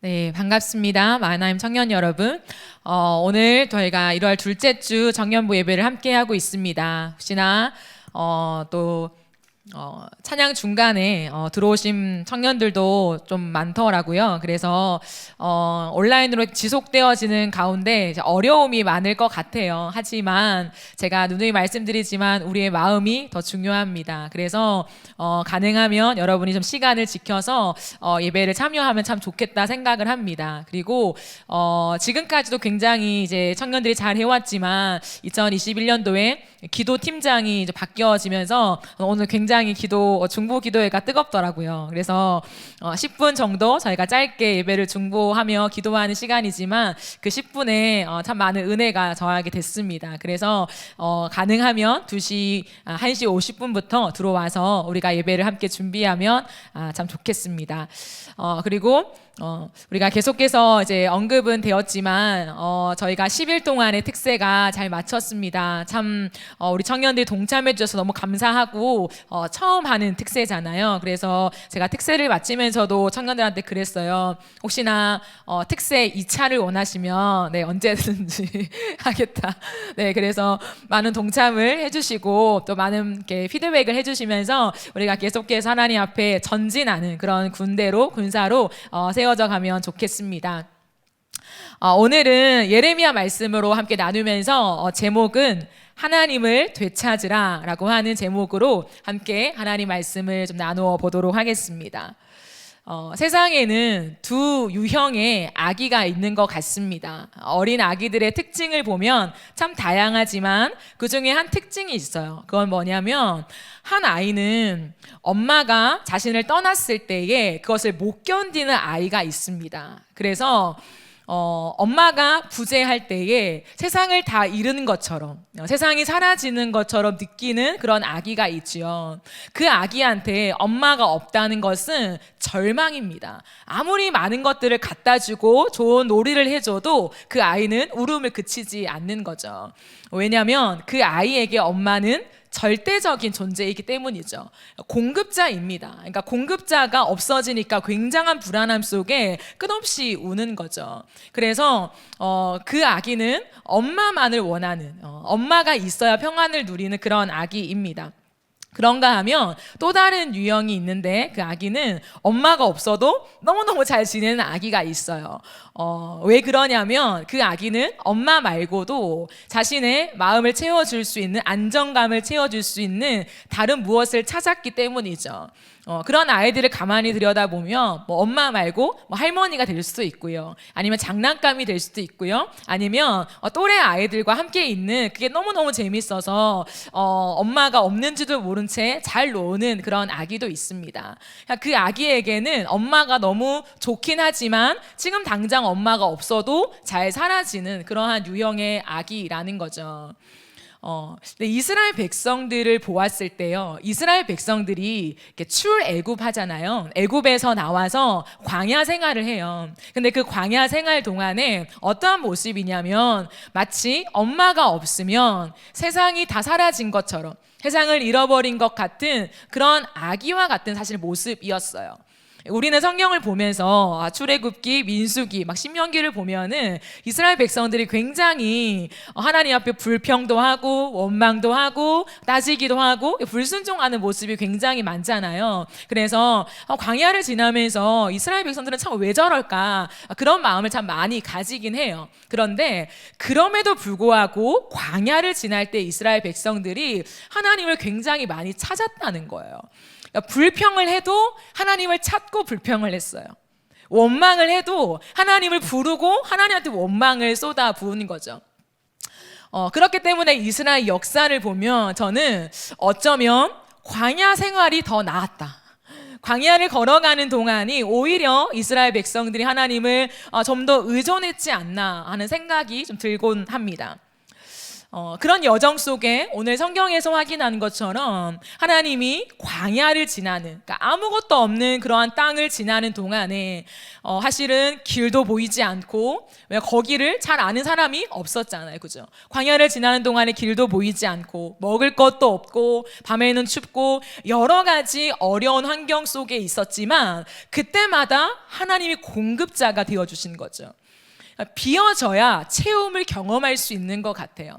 네, 반갑습니다. 마하나임 청년 여러분. 오늘 저희가 1월 둘째 주 청년부 예배를 함께 하고 있습니다. 혹시나 또 찬양 중간에 들어오신 청년들도 좀 많더라고요. 그래서 온라인으로 지속되어지는 가운데 이제 어려움이 많을 것 같아요. 하지만 제가 누누이 말씀드리지만 우리의 마음이 더 중요합니다. 그래서 가능하면 여러분이 좀 시간을 지켜서 예배를 참여하면 참 좋겠다 생각을 합니다. 그리고 지금까지도 굉장히 이제 청년들이 잘 해왔지만 2021년도에 기도 팀장이 이제 바뀌어지면서 오늘 굉장히 중보 기도회가 뜨겁더라고요. 그래서 10분 정도 저희가 짧게 예배를 중보하며 기도하는 시간이지만 그 10분에 참 많은 은혜가 저하게 됐습니다. 그래서 가능하면 1시 50분부터 들어와서 우리가 예배를 함께 준비하면 참 좋겠습니다. 그리고 우리가 계속해서 이제 언급은 되었지만 저희가 10일 동안의 특세가 잘 마쳤습니다. 참 우리 청년들이 동참해 주셔서 너무 감사하고 처음 하는 특세잖아요. 그래서 제가 특세를 마치면서도 청년들한테 그랬어요. 혹시나 특세 2차를 원하시면 언제든지 하겠다. 그래서 많은 동참을 해주시고 또 많은 이렇게 피드백을 해주시면서 우리가 계속해서 하나님 앞에 전진하는 그런 군사로 세워져 가면 좋겠습니다. 오늘은 예레미야 말씀으로 함께 나누면서 제목은 하나님을 되찾으라 라고 하는 제목으로 함께 하나님 말씀을 좀 나누어 보도록 하겠습니다. 세상에는 두 유형의 아기가 있는 것 같습니다. 어린 아기들의 특징을 보면 참 다양하지만 그 중에 한 특징이 있어요. 그건 뭐냐면 한 아이는 엄마가 자신을 떠났을 때에 그것을 못 견디는 아이가 있습니다. 그래서 엄마가 부재할 때에 세상을 다 잃은 것처럼, 세상이 사라지는 것처럼 느끼는 그런 아기가 있지요. 그 아기한테 엄마가 없다는 것은 절망입니다. 아무리 많은 것들을 갖다 주고 좋은 놀이를 해줘도 그 아이는 울음을 그치지 않는 거죠. 왜냐하면 그 아이에게 엄마는 절대적인 존재이기 때문이죠. 공급자입니다. 그러니까 공급자가 없어지니까 굉장한 불안함 속에 끝없이 우는 거죠. 그래서 그 아기는 엄마만을 원하는, 엄마가 있어야 평안을 누리는 그런 아기입니다. 그런가 하면 또 다른 유형이 있는데 그 아기는 엄마가 없어도 너무너무 잘 지내는 아기가 있어요. 왜 그러냐면 그 아기는 엄마 말고도 자신의 마음을 채워줄 수 있는, 안정감을 채워줄 수 있는 다른 무엇을 찾았기 때문이죠. 그런 아이들을 가만히 들여다보면 엄마 말고 할머니가 될 수도 있고요. 아니면 장난감이 될 수도 있고요. 아니면 또래 아이들과 함께 있는 그게 너무너무 재밌어서 엄마가 없는지도 모른 채 잘 노는 그런 아기도 있습니다. 그 아기에게는 엄마가 너무 좋긴 하지만 지금 당장 엄마가 없어도 잘 사라지는 그러한 유형의 아기라는 거죠. 근데 이스라엘 백성들을 보았을 때요, 이스라엘 백성들이 이렇게 출애굽하잖아요. 애굽에서 나와서 광야 생활을 해요. 근데 그 광야 생활 동안에 어떠한 모습이냐면 마치 엄마가 없으면 세상이 다 사라진 것처럼, 세상을 잃어버린 것 같은 그런 아기와 같은 사실 모습이었어요. 우리는 성경을 보면서 출애굽기, 민수기, 신명기를 보면은 이스라엘 백성들이 굉장히 하나님 앞에 불평도 하고 원망도 하고 따지기도 하고 불순종하는 모습이 굉장히 많잖아요. 그래서 광야를 지나면서 이스라엘 백성들은 참 왜 저럴까 그런 마음을 참 많이 가지긴 해요. 그런데 그럼에도 불구하고 광야를 지날 때 이스라엘 백성들이 하나님을 굉장히 많이 찾았다는 거예요. 불평을 해도 하나님을 찾고 불평을 했어요. 원망을 해도 하나님을 부르고 하나님한테 원망을 쏟아 부은 거죠. 그렇기 때문에 이스라엘 역사를 보면 저는 어쩌면 광야 생활이 더 나았다. 광야를 걸어가는 동안이 오히려 이스라엘 백성들이 하나님을 좀 더 의존했지 않나 하는 생각이 좀 들곤 합니다. 그런 여정 속에 오늘 성경에서 확인하는 것처럼 하나님이 광야를 지나는, 그러니까 아무것도 없는 그러한 땅을 지나는 동안에 사실은 길도 보이지 않고, 왜 거기를 잘 아는 사람이 없었잖아요, 그죠? 광야를 지나는 동안에 길도 보이지 않고 먹을 것도 없고 밤에는 춥고 여러 가지 어려운 환경 속에 있었지만 그때마다 하나님이 공급자가 되어주신 거죠. 비어져야 체험을 경험할 수 있는 것 같아요.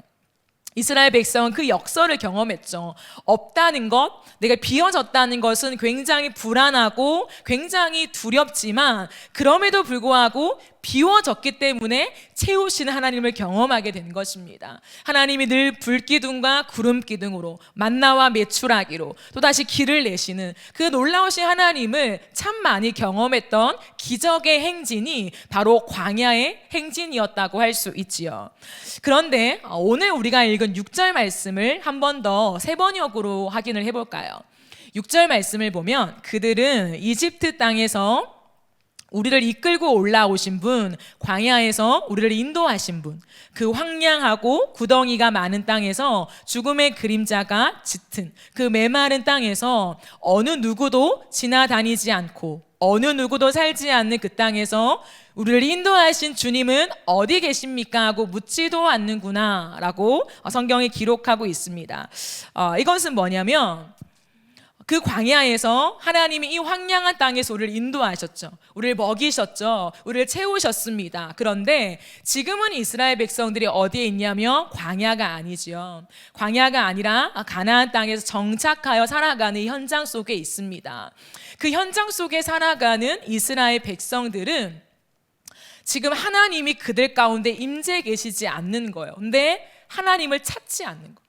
이스라엘 백성은 그 역설을 경험했죠. 없다는 것, 내가 비어졌다는 것은 굉장히 불안하고 굉장히 두렵지만 그럼에도 불구하고 비워졌기 때문에 채우시는 하나님을 경험하게 된 것입니다. 하나님이 늘 불기둥과 구름기둥으로 만나와 메추라기로 또다시 길을 내시는 그 놀라우신 하나님을 참 많이 경험했던 기적의 행진이 바로 광야의 행진이었다고 할 수 있지요. 그런데 오늘 우리가 읽은 6절 말씀을 한 번 더 세 번역으로 확인을 해볼까요? 6절 말씀을 보면 그들은 이집트 땅에서 우리를 이끌고 올라오신 분, 광야에서 우리를 인도하신 분, 그 황량하고 구덩이가 많은 땅에서 죽음의 그림자가 짙은 그 메마른 땅에서 어느 누구도 지나다니지 않고 어느 누구도 살지 않는 그 땅에서 우리를 인도하신 주님은 어디 계십니까? 하고 묻지도 않는구나 라고 성경이 기록하고 있습니다. 이것은 뭐냐면 그 광야에서 하나님이 이 황량한 땅에서 우리를 인도하셨죠. 우리를 먹이셨죠. 우리를 채우셨습니다. 그런데 지금은 이스라엘 백성들이 어디에 있냐면 광야가 아니죠. 광야가 아니라 가나안 땅에서 정착하여 살아가는 현장 속에 있습니다. 그 현장 속에 살아가는 이스라엘 백성들은 지금 하나님이 그들 가운데 임재 계시지 않는 거예요. 근데 하나님을 찾지 않는 거예요.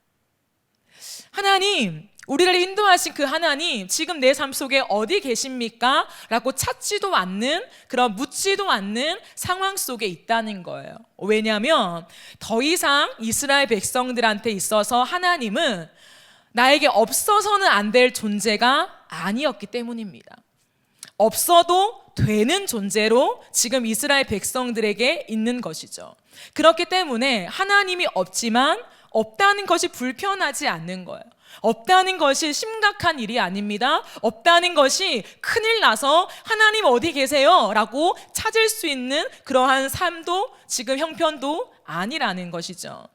하나님, 우리를 인도하신 그 하나님 지금 내 삶 속에 어디 계십니까? 라고 찾지도 않는, 그런 묻지도 않는 상황 속에 있다는 거예요. 왜냐하면 더 이상 이스라엘 백성들한테 있어서 하나님은 나에게 없어서는 안 될 존재가 아니었기 때문입니다. 없어도 되는 존재로 지금 이스라엘 백성들에게 있는 것이죠. 그렇기 때문에 하나님이 없지만 없다는 것이 불편하지 않는 거예요. 없다는 것이 심각한 일이 아닙니다. 없다는 것이 큰일 나서 하나님 어디 계세요? 라고 찾을 수 있는 그러한 삶도 지금 형편도 아니라는 것이죠.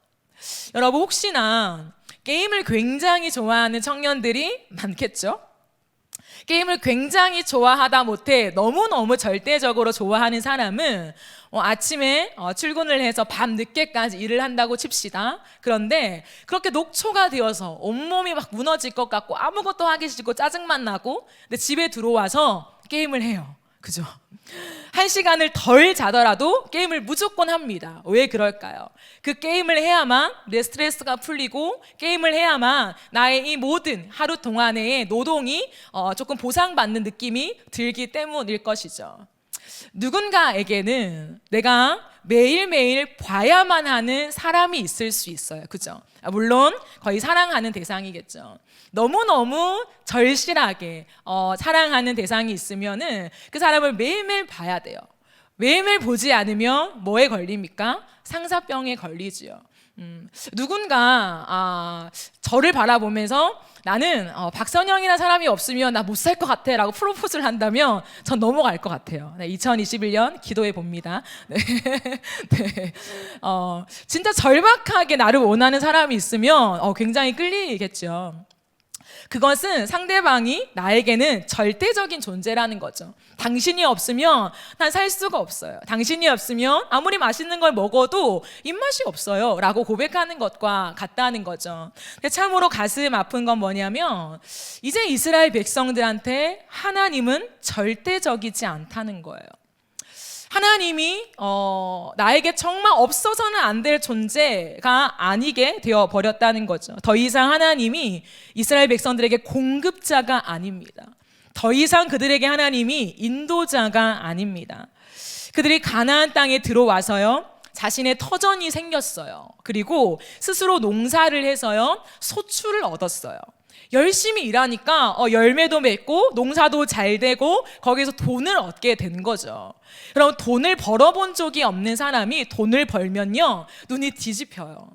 여러분, 혹시나 게임을 굉장히 좋아하는 청년들이 많겠죠? 게임을 굉장히 좋아하다 못해 너무너무 절대적으로 좋아하는 사람은 아침에 출근을 해서 밤 늦게까지 일을 한다고 칩시다. 그런데 그렇게 녹초가 되어서 온몸이 막 무너질 것 같고 아무것도 하기 싫고 짜증만 나고 근데 집에 들어와서 게임을 해요. 그죠? 1시간을 덜 자더라도 게임을 무조건 합니다. 왜 그럴까요? 그 게임을 해야만 내 스트레스가 풀리고 게임을 해야만 나의 이 모든 하루 동안의 노동이 조금 보상받는 느낌이 들기 때문일 것이죠. 누군가에게는 내가 매일매일 봐야만 하는 사람이 있을 수 있어요. 그죠? 물론 거의 사랑하는 대상이겠죠. 너무너무 절실하게 사랑하는 대상이 있으면은 그 사람을 매일매일 봐야 돼요. 매일매일 보지 않으면 뭐에 걸립니까? 상사병에 걸리지요. 누군가 저를 바라보면서 나는 박선영이라는 사람이 없으면 나 못 살 것 같아 라고 프로포즈를 한다면 전 넘어갈 것 같아요. 네, 2021년 기도해 봅니다. 네. 네. 진짜 절박하게 나를 원하는 사람이 있으면 굉장히 끌리겠죠. 그것은 상대방이 나에게는 절대적인 존재라는 거죠. 당신이 없으면 난 살 수가 없어요. 당신이 없으면 아무리 맛있는 걸 먹어도 입맛이 없어요 라고 고백하는 것과 같다는 거죠. 근데 참으로 가슴 아픈 건 뭐냐면 이제 이스라엘 백성들한테 하나님은 절대적이지 않다는 거예요. 하나님이 나에게 정말 없어서는 안 될 존재가 아니게 되어 버렸다는 거죠. 더 이상 하나님이 이스라엘 백성들에게 공급자가 아닙니다. 더 이상 그들에게 하나님이 인도자가 아닙니다. 그들이 가나안 땅에 들어와서요, 자신의 터전이 생겼어요. 그리고 스스로 농사를 해서요, 소출을 얻었어요. 열심히 일하니까 열매도 맺고 농사도 잘 되고 거기서 돈을 얻게 된 거죠. 그럼 돈을 벌어본 적이 없는 사람이 돈을 벌면요, 눈이 뒤집혀요.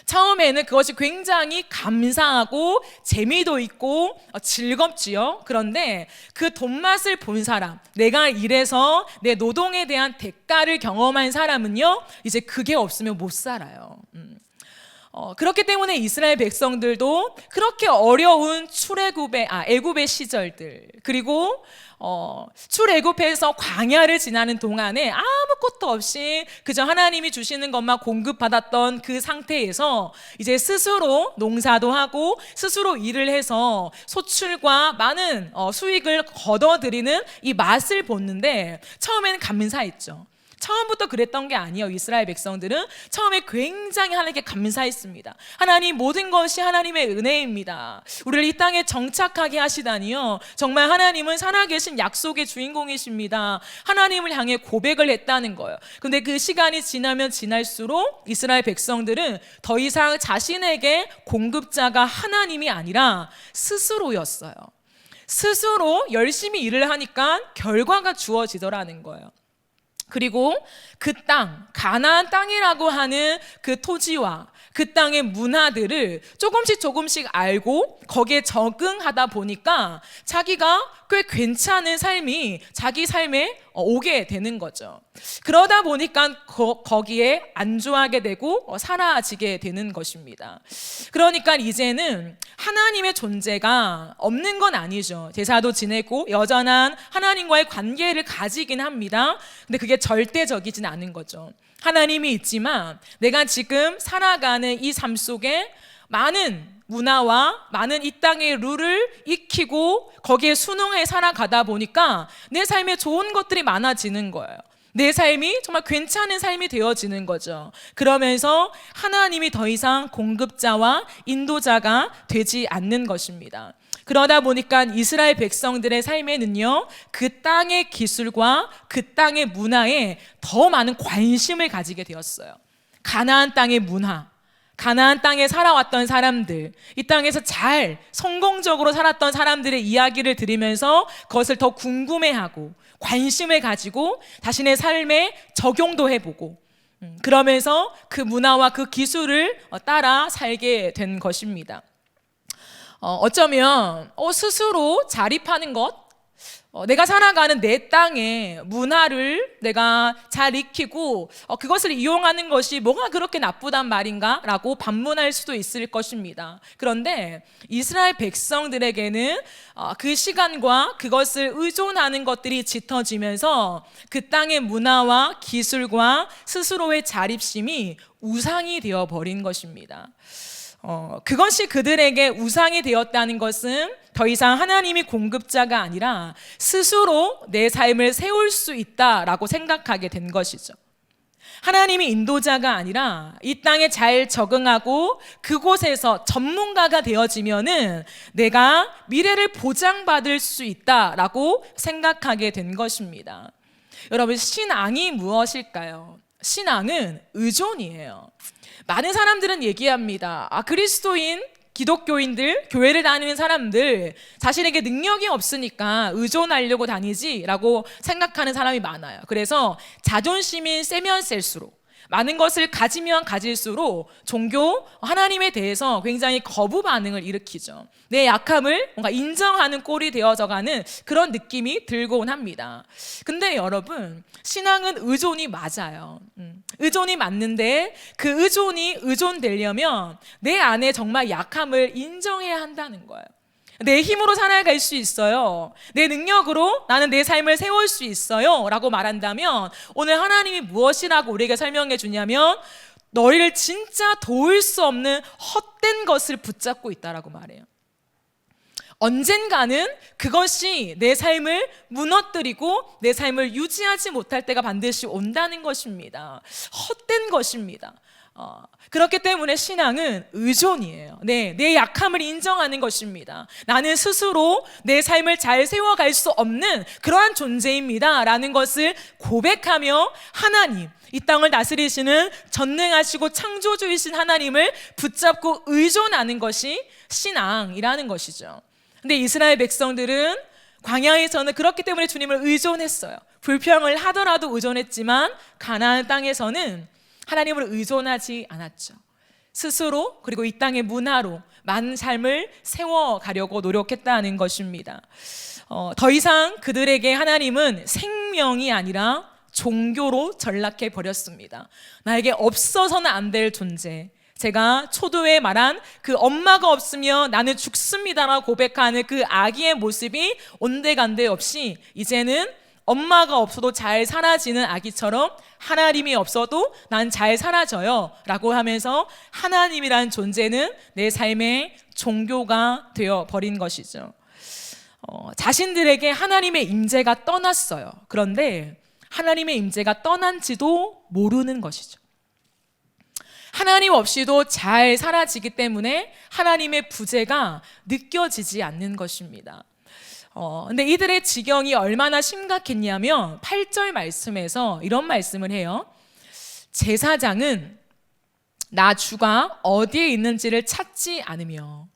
처음에는 그것이 굉장히 감사하고 재미도 있고 즐겁지요. 그런데 그 돈맛을 본 사람, 내가 일해서 내 노동에 대한 대가를 경험한 사람은요, 이제 그게 없으면 못 살아요. 그렇기 때문에 이스라엘 백성들도 그렇게 어려운 애굽의 시절들, 그리고 출애굽해서 광야를 지나는 동안에 아무것도 없이 그저 하나님이 주시는 것만 공급받았던 그 상태에서 이제 스스로 농사도 하고 스스로 일을 해서 소출과 많은 수익을 거둬들이는 이 맛을 보는데, 처음에는 감사했죠. 처음부터 그랬던 게 아니에요. 이스라엘 백성들은 처음에 굉장히 하나님께 감사했습니다. 하나님, 모든 것이 하나님의 은혜입니다. 우리를 이 땅에 정착하게 하시다니요, 정말 하나님은 살아계신 약속의 주인공이십니다. 하나님을 향해 고백을 했다는 거예요. 근데 그 시간이 지나면 지날수록 이스라엘 백성들은 더 이상 자신에게 공급자가 하나님이 아니라 스스로였어요. 스스로 열심히 일을 하니까 결과가 주어지더라는 거예요. 그리고 그 땅, 가나안 땅이라고 하는 그 토지와 그 땅의 문화들을 조금씩 알고 거기에 적응하다 보니까 자기가 꽤 괜찮은 삶이 자기 삶에 오게 되는 거죠. 그러다 보니까 거기에 안주하게 되고 사라지게 되는 것입니다. 그러니까 이제는 하나님의 존재가 없는 건 아니죠. 제사도 지내고 여전한 하나님과의 관계를 가지긴 합니다. 근데 그게 절대적이진 않은 거죠. 하나님이 있지만 내가 지금 살아가는 이 삶 속에 많은 문화와 많은 이 땅의 룰을 익히고 거기에 순응해 살아가다 보니까 내 삶에 좋은 것들이 많아지는 거예요. 내 삶이 정말 괜찮은 삶이 되어지는 거죠. 그러면서 하나님이 더 이상 공급자와 인도자가 되지 않는 것입니다. 그러다 보니까 이스라엘 백성들의 삶에는요, 그 땅의 기술과 그 땅의 문화에 더 많은 관심을 가지게 되었어요. 가나안 땅의 문화, 가나안 땅에 살아왔던 사람들, 이 땅에서 잘 성공적으로 살았던 사람들의 이야기를 들으면서 그것을 더 궁금해하고 관심을 가지고 자신의 삶에 적용도 해보고, 그러면서 그 문화와 그 기술을 따라 살게 된 것입니다. 어쩌면 스스로 자립하는 것, 내가 살아가는 내 땅의 문화를 내가 잘 익히고 그것을 이용하는 것이 뭐가 그렇게 나쁘단 말인가? 라고 반문할 수도 있을 것입니다. 그런데 이스라엘 백성들에게는 그 시간과 그것을 의존하는 것들이 짙어지면서 그 땅의 문화와 기술과 스스로의 자립심이 우상이 되어버린 것입니다. 그것이 그들에게 우상이 되었다는 것은 더 이상 하나님이 공급자가 아니라 스스로 내 삶을 세울 수 있다라고 생각하게 된 것이죠. 하나님이 인도자가 아니라 이 땅에 잘 적응하고 그곳에서 전문가가 되어지면은 내가 미래를 보장받을 수 있다라고 생각하게 된 것입니다. 여러분, 신앙이 무엇일까요? 신앙은 의존이에요. 많은 사람들은 얘기합니다. 그리스도인, 기독교인들, 교회를 다니는 사람들 자신에게 능력이 없으니까 의존하려고 다니지라고 생각하는 사람이 많아요. 그래서 자존심이 세면 셀수록, 많은 것을 가지면 가질수록 종교, 하나님에 대해서 굉장히 거부 반응을 일으키죠. 내 약함을 뭔가 인정하는 꼴이 되어져가는 그런 느낌이 들곤 합니다. 근데 여러분, 신앙은 의존이 맞아요. 의존이 맞는데 그 의존이 의존되려면 내 안에 정말 약함을 인정해야 한다는 거예요. 내 힘으로 살아갈 수 있어요. 내 능력으로 나는 내 삶을 세울 수 있어요 라고 말한다면, 오늘 하나님이 무엇이라고 우리에게 설명해 주냐면 너희를 진짜 도울 수 없는 헛된 것을 붙잡고 있다라고 말해요. 언젠가는 그것이 내 삶을 무너뜨리고 내 삶을 유지하지 못할 때가 반드시 온다는 것입니다. 헛된 것입니다. 그렇기 때문에 신앙은 의존이에요. 내 약함을 인정하는 것입니다. 나는 스스로 내 삶을 잘 세워갈 수 없는 그러한 존재입니다 라는 것을 고백하며 하나님, 이 땅을 다스리시는 전능하시고 창조주이신 하나님을 붙잡고 의존하는 것이 신앙이라는 것이죠. 근데 이스라엘 백성들은 광야에서는 그렇기 때문에 주님을 의존했어요. 불평을 하더라도 의존했지만 가나안 땅에서는 하나님을 의존하지 않았죠. 스스로 그리고 이 땅의 문화로 많은 삶을 세워가려고 노력했다는 것입니다. 더 이상 그들에게 하나님은 생명이 아니라 종교로 전락해 버렸습니다. 나에게 없어서는 안 될 존재, 제가 초도에 말한 그 엄마가 없으면 나는 죽습니다라고 고백하는 그 아기의 모습이 온데간데 없이 이제는 엄마가 없어도 잘 사라지는 아기처럼 하나님이 없어도 난 잘 사라져요 라고 하면서 하나님이란 존재는 내 삶의 종교가 되어버린 것이죠. 자신들에게 하나님의 임재가 떠났어요. 그런데 하나님의 임재가 떠난지도 모르는 것이죠. 하나님 없이도 잘 사라지기 때문에 하나님의 부재가 느껴지지 않는 것입니다. 근데 이들의 지경이 얼마나 심각했냐면 8절 말씀에서 이런 말씀을 해요. 제사장은 나 주가 어디에 있는지를 찾지 않으며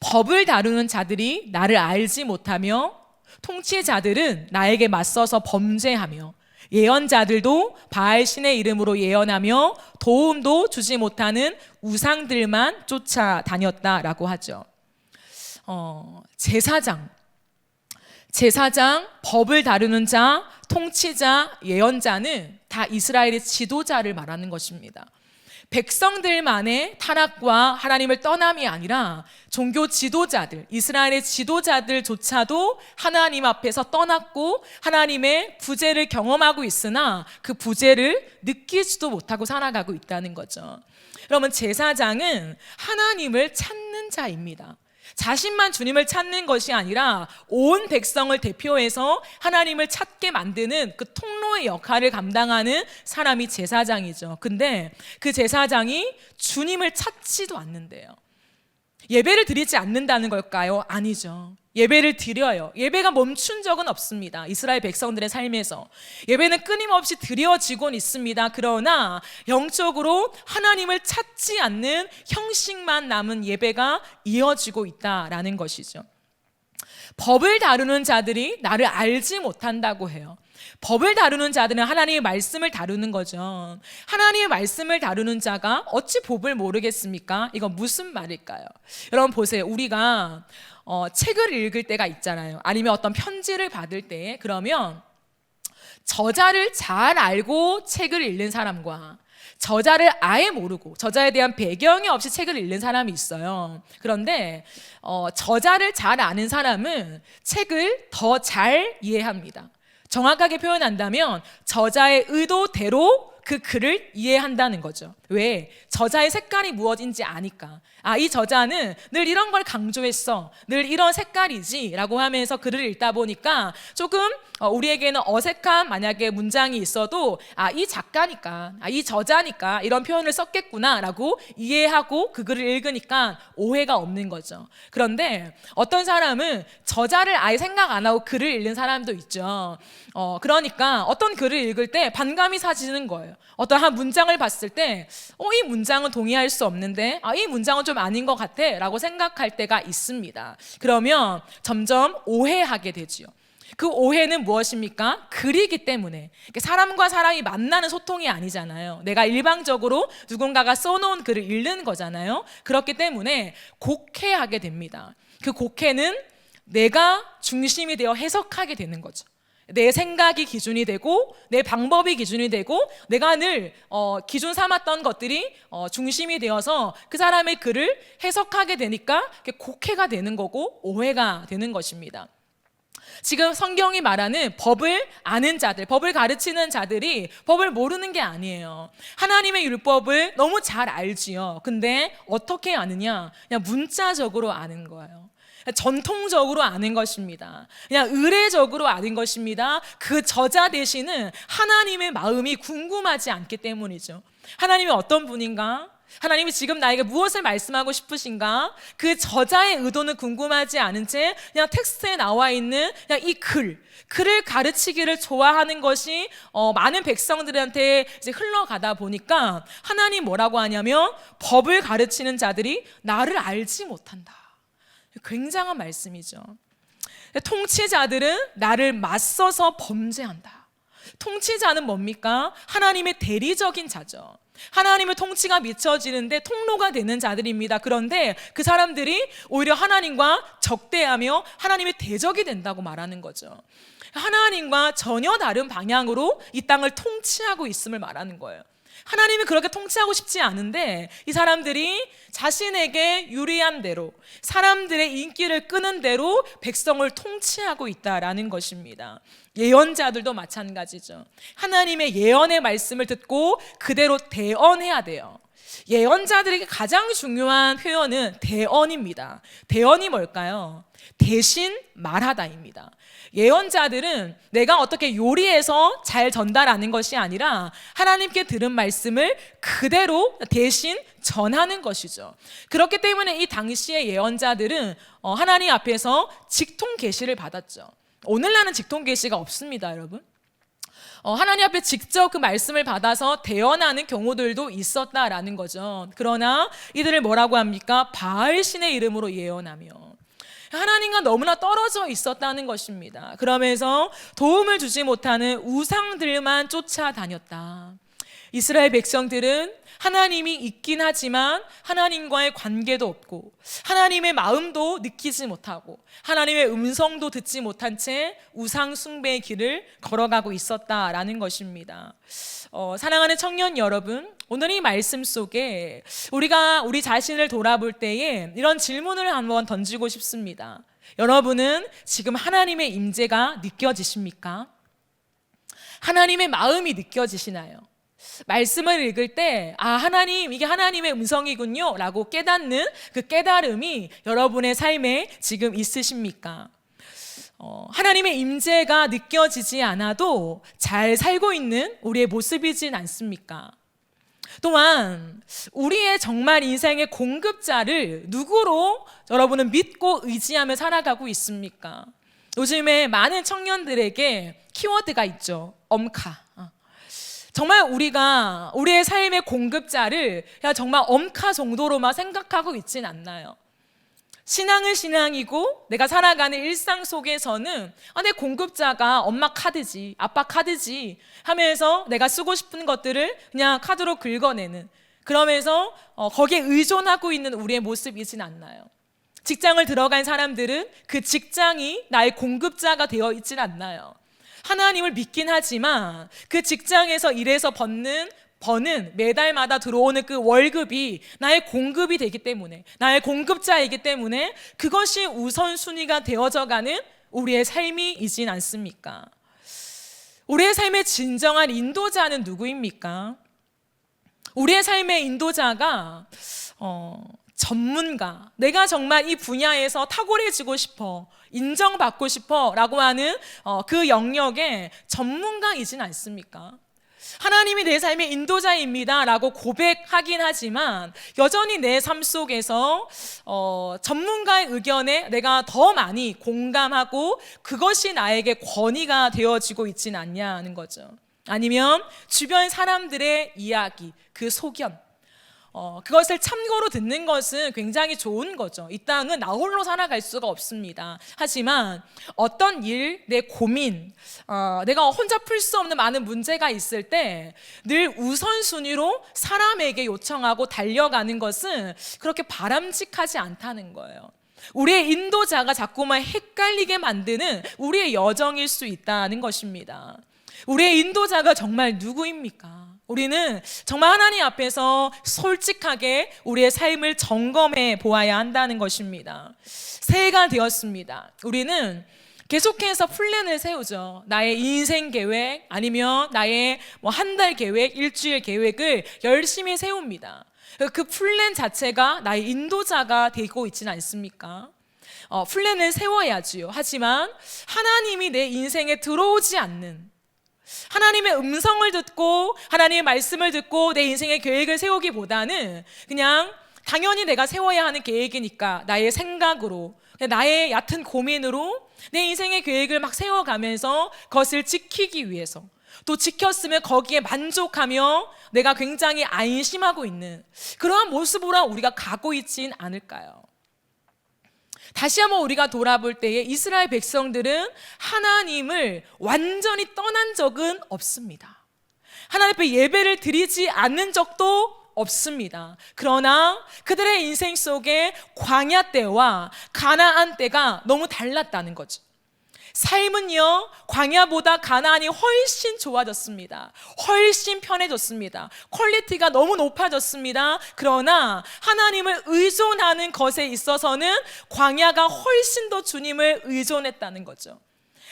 법을 다루는 자들이 나를 알지 못하며 통치자들은 나에게 맞서서 범죄하며 예언자들도 바알 신의 이름으로 예언하며 도움도 주지 못하는 우상들만 쫓아다녔다라고 하죠. 제사장, 법을 다루는 자, 통치자, 예언자는 다 이스라엘의 지도자를 말하는 것입니다. 백성들만의 타락과 하나님을 떠남이 아니라 종교 지도자들, 이스라엘의 지도자들조차도 하나님 앞에서 떠났고 하나님의 부재를 경험하고 있으나 그 부재를 느끼지도 못하고 살아가고 있다는 거죠. 그러면 제사장은 하나님을 찾는 자입니다. 자신만 주님을 찾는 것이 아니라 온 백성을 대표해서 하나님을 찾게 만드는 그 통로의 역할을 감당하는 사람이 제사장이죠. 근데 그 제사장이 주님을 찾지도 않는데요. 예배를 드리지 않는다는 걸까요? 아니죠. 예배를 드려요. 예배가 멈춘 적은 없습니다. 이스라엘 백성들의 삶에서 예배는 끊임없이 드려지곤 있습니다. 그러나 영적으로 하나님을 찾지 않는 형식만 남은 예배가 이어지고 있다라는 것이죠. 법을 다루는 자들이 나를 알지 못한다고 해요. 법을 다루는 자들은 하나님의 말씀을 다루는 거죠. 하나님의 말씀을 다루는 자가 어찌 법을 모르겠습니까? 이건 무슨 말일까요? 여러분 보세요. 우리가 책을 읽을 때가 있잖아요. 아니면 어떤 편지를 받을 때 그러면 저자를 잘 알고 책을 읽는 사람과 저자를 아예 모르고 저자에 대한 배경이 없이 책을 읽는 사람이 있어요. 그런데 저자를 잘 아는 사람은 책을 더 잘 이해합니다. 정확하게 표현한다면 저자의 의도대로 그 글을 이해한다는 거죠. 왜? 저자의 색깔이 무엇인지 아니까. 이 저자는 늘 이런 걸 강조했어. 늘 이런 색깔이지 라고 하면서 글을 읽다 보니까 조금 우리에게는 어색한 만약에 문장이 있어도 이 작가니까, 이 저자니까 이런 표현을 썼겠구나 라고 이해하고 그 글을 읽으니까 오해가 없는 거죠. 그런데 어떤 사람은 저자를 아예 생각 안 하고 글을 읽는 사람도 있죠. 그러니까 어떤 글을 읽을 때 반감이 사지는 거예요. 어떤 한 문장을 봤을 때 이 문장은 동의할 수 없는데 이 문장은 좀 아닌 것 같아 라고 생각할 때가 있습니다. 그러면 점점 오해하게 되지요. 그 오해는 무엇입니까? 글이기 때문에. 사람과 사람이 만나는 소통이 아니잖아요. 내가 일방적으로 누군가가 써놓은 글을 읽는 거잖아요. 그렇기 때문에 곡해하게 됩니다. 그 곡해는 내가 중심이 되어 해석하게 되는 거죠. 내 생각이 기준이 되고 내 방법이 기준이 되고 내가 늘 기준 삼았던 것들이 중심이 되어서 그 사람의 글을 해석하게 되니까 곡해가 되는 거고 오해가 되는 것입니다. 지금 성경이 말하는 법을 아는 자들, 법을 가르치는 자들이 법을 모르는 게 아니에요. 하나님의 율법을 너무 잘 알지요. 근데 어떻게 아느냐? 그냥 문자적으로 아는 거예요. 전통적으로 아는 것입니다. 그냥 의례적으로 아는 것입니다. 그 저자 대신은 하나님의 마음이 궁금하지 않기 때문이죠. 하나님이 어떤 분인가? 하나님이 지금 나에게 무엇을 말씀하고 싶으신가? 그 저자의 의도는 궁금하지 않은 채 그냥 텍스트에 나와 있는 그냥 이 글을 가르치기를 좋아하는 것이 많은 백성들한테 이제 흘러가다 보니까 하나님 뭐라고 하냐면 법을 가르치는 자들이 나를 알지 못한다. 굉장한 말씀이죠. 통치자들은 나를 맞서서 범죄한다. 통치자는 뭡니까? 하나님의 대리적인 자죠. 하나님의 통치가 미쳐지는데 통로가 되는 자들입니다. 그런데 그 사람들이 오히려 하나님과 적대하며 하나님의 대적이 된다고 말하는 거죠. 하나님과 전혀 다른 방향으로 이 땅을 통치하고 있음을 말하는 거예요. 하나님이 그렇게 통치하고 싶지 않은데 이 사람들이 자신에게 유리한 대로, 사람들의 인기를 끄는 대로 백성을 통치하고 있다라는 것입니다. 예언자들도 마찬가지죠. 하나님의 예언의 말씀을 듣고 그대로 대언해야 돼요. 예언자들에게 가장 중요한 표현은 대언입니다. 대언이 뭘까요? 대신 말하다입니다. 예언자들은 내가 어떻게 요리해서 잘 전달하는 것이 아니라 하나님께 들은 말씀을 그대로 대신 전하는 것이죠. 그렇기 때문에 이 당시의 예언자들은 하나님 앞에서 직통 계시를 받았죠. 오늘날은 직통 계시가 없습니다, 여러분. 하나님 앞에 직접 그 말씀을 받아서 대언하는 경우들도 있었다라는 거죠. 그러나 이들을 뭐라고 합니까? 바알 신의 이름으로 예언하며 하나님과 너무나 떨어져 있었다는 것입니다. 그러면서 도움을 주지 못하는 우상들만 쫓아다녔다. 이스라엘 백성들은 하나님이 있긴 하지만 하나님과의 관계도 없고 하나님의 마음도 느끼지 못하고 하나님의 음성도 듣지 못한 채 우상 숭배의 길을 걸어가고 있었다라는 것입니다. 사랑하는 청년 여러분, 오늘 이 말씀 속에 우리가 우리 자신을 돌아볼 때에 이런 질문을 한번 던지고 싶습니다. 여러분은 지금 하나님의 임재가 느껴지십니까? 하나님의 마음이 느껴지시나요? 말씀을 읽을 때 하나님, 이게 하나님의 음성이군요 라고 깨닫는 그 깨달음이 여러분의 삶에 지금 있으십니까? 하나님의 임재가 느껴지지 않아도 잘 살고 있는 우리의 모습이진 않습니까? 또한 우리의 정말 인생의 공급자를 누구로 여러분은 믿고 의지하며 살아가고 있습니까? 요즘에 많은 청년들에게 키워드가 있죠. 엄카. 정말 우리가 우리의 삶의 공급자를 정말 엄카 정도로만 생각하고 있진 않나요? 신앙은 신앙이고 내가 살아가는 일상 속에서는 내 공급자가 엄마 카드지, 아빠 카드지 하면서 내가 쓰고 싶은 것들을 그냥 카드로 긁어내는, 그러면서 거기에 의존하고 있는 우리의 모습이진 않나요? 직장을 들어간 사람들은 그 직장이 나의 공급자가 되어 있진 않나요? 하나님을 믿긴 하지만 그 직장에서 일해서 버는 매달마다 들어오는 그 월급이 나의 공급이 되기 때문에, 나의 공급자이기 때문에 그것이 우선순위가 되어져 가는 우리의 삶이이진 않습니까? 우리의 삶의 진정한 인도자는 누구입니까? 우리의 삶의 인도자가 전문가, 내가 정말 이 분야에서 탁월해지고 싶어, 인정받고 싶어 라고 하는 그 영역의 전문가이진 않습니까? 하나님이 내 삶의 인도자입니다 라고 고백하긴 하지만 여전히 내 삶 속에서 전문가의 의견에 내가 더 많이 공감하고 그것이 나에게 권위가 되어지고 있지는 않냐는 거죠. 아니면 주변 사람들의 이야기, 그 소견, 그것을 참고로 듣는 것은 굉장히 좋은 거죠. 이 땅은 나 홀로 살아갈 수가 없습니다. 하지만 어떤 일, 내 고민, 내가 혼자 풀 수 없는 많은 문제가 있을 때 늘 우선순위로 사람에게 요청하고 달려가는 것은 그렇게 바람직하지 않다는 거예요. 우리의 인도자가 자꾸만 헷갈리게 만드는 우리의 여정일 수 있다는 것입니다. 우리의 인도자가 정말 누구입니까? 우리는 정말 하나님 앞에서 솔직하게 우리의 삶을 점검해 보아야 한다는 것입니다. 새해가 되었습니다. 우리는 계속해서 플랜을 세우죠. 나의 인생 계획, 아니면 나의 한 달 계획, 일주일 계획을 열심히 세웁니다. 그 플랜 자체가 나의 인도자가 되고 있지는 않습니까? 플랜을 세워야지요. 하지만 하나님이 내 인생에 들어오지 않는, 하나님의 음성을 듣고 하나님의 말씀을 듣고 내 인생의 계획을 세우기보다는 그냥 당연히 내가 세워야 하는 계획이니까 나의 생각으로, 나의 얕은 고민으로 내 인생의 계획을 막 세워가면서 그것을 지키기 위해서, 또 지켰으면 거기에 만족하며 내가 굉장히 안심하고 있는 그러한 모습으로 우리가 가고 있진 않을까요? 다시 한번 우리가 돌아볼 때에 이스라엘 백성들은 하나님을 완전히 떠난 적은 없습니다. 하나님 앞에 예배를 드리지 않는 적도 없습니다. 그러나 그들의 인생 속에 광야 때와 가나안 때가 너무 달랐다는 거죠. 삶은요, 광야보다 가나안이 훨씬 좋아졌습니다. 훨씬 편해졌습니다. 퀄리티가 너무 높아졌습니다. 그러나 하나님을 의존하는 것에 있어서는 광야가 훨씬 더 주님을 의존했다는 거죠.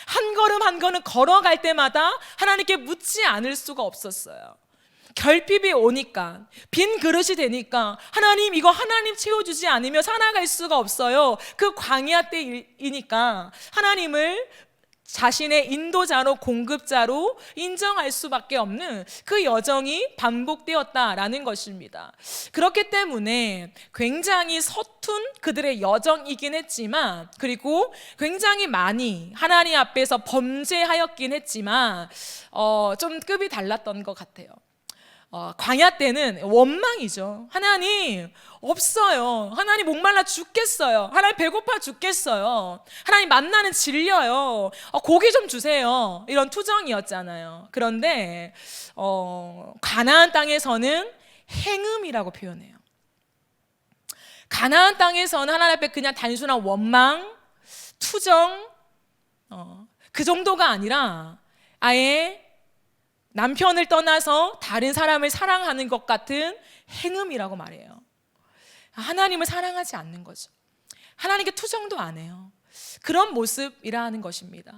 한 걸음 한 걸음 걸어갈 때마다 하나님께 묻지 않을 수가 없었어요. 결핍이 오니까, 빈 그릇이 되니까 하나님, 이거 하나님 채워주지 않으면 살아갈 수가 없어요. 그 광야 때이니까 하나님을 자신의 인도자로, 공급자로 인정할 수밖에 없는 그 여정이 반복되었다라는 것입니다. 그렇기 때문에 굉장히 서툰 그들의 여정이긴 했지만, 그리고 굉장히 많이 하나님 앞에서 범죄하였긴 했지만 좀 급이 달랐던 것 같아요. 광야 때는 원망이죠. 하나님 없어요. 하나님 목말라 죽겠어요. 하나님 배고파 죽겠어요. 하나님 만나는 질려요. 고기 좀 주세요. 이런 투정이었잖아요. 그런데 가나안 땅에서는 행음이라고 표현해요. 가나안 땅에서는 하나님 앞에 그냥 단순한 원망, 투정, 그 정도가 아니라 아예 남편을 떠나서 다른 사람을 사랑하는 것 같은 행음이라고 말해요. 하나님을 사랑하지 않는 거죠. 하나님께 투정도 안 해요. 그런 모습이라는 것입니다.